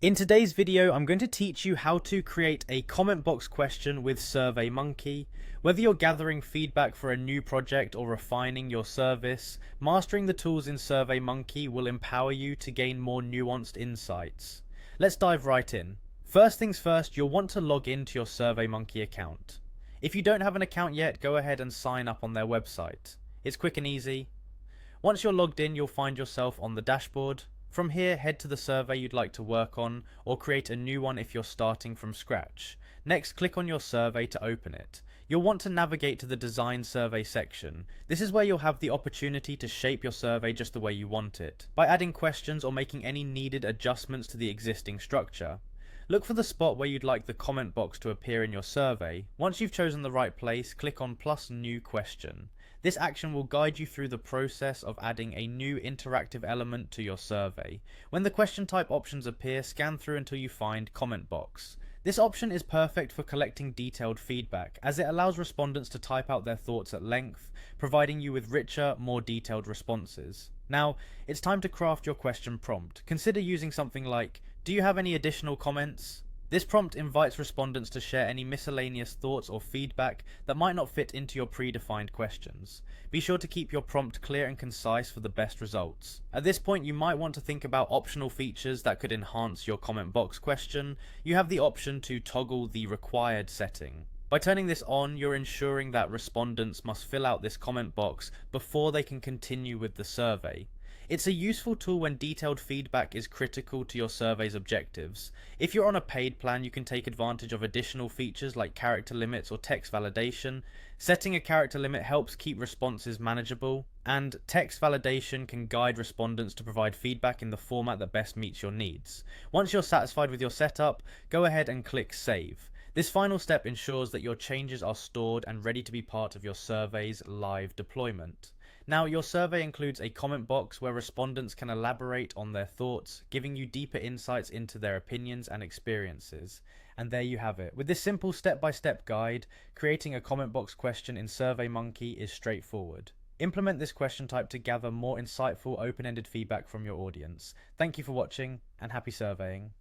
In today's video, I'm going to teach you how to create a comment box question with SurveyMonkey. Whether you're gathering feedback for a new project or refining your service, mastering the tools in SurveyMonkey will empower you to gain more nuanced insights. Let's dive right in. First things first, you'll want to log into your SurveyMonkey account. If you don't have an account yet, go ahead and sign up on their website. It's quick and easy. Once you're logged in, you'll find yourself on the dashboard. From here, head to the survey you'd like to work on, or create a new one if you're starting from scratch. Next, click on your survey to open it. You'll want to navigate to the Design Survey section. This is where you'll have the opportunity to shape your survey just the way you want it, by adding questions or making any needed adjustments to the existing structure. Look for the spot where you'd like the comment box to appear in your survey. Once you've chosen the right place, click on plus new question. This action will guide you through the process of adding a new interactive element to your survey. When the question type options appear, scan through until you find comment box. This option is perfect for collecting detailed feedback, as it allows respondents to type out their thoughts at length, providing you with richer, more detailed responses. Now, it's time to craft your question prompt. Consider using something like, "Do you have any additional comments?" This prompt invites respondents to share any miscellaneous thoughts or feedback that might not fit into your predefined questions. Be sure to keep your prompt clear and concise for the best results. At this point, you might want to think about optional features that could enhance your comment box question. You have the option to toggle the required setting. By turning this on, you're ensuring that respondents must fill out this comment box before they can continue with the survey. It's a useful tool when detailed feedback is critical to your survey's objectives. If you're on a paid plan, you can take advantage of additional features like character limits or text validation. Setting a character limit helps keep responses manageable, and text validation can guide respondents to provide feedback in the format that best meets your needs. Once you're satisfied with your setup, go ahead and click Save. This final step ensures that your changes are stored and ready to be part of your survey's live deployment. Now, your survey includes a comment box where respondents can elaborate on their thoughts, giving you deeper insights into their opinions and experiences. And there you have it. With this simple step-by-step guide, creating a comment box question in SurveyMonkey is straightforward. Implement this question type to gather more insightful, open-ended feedback from your audience. Thank you for watching, and happy surveying.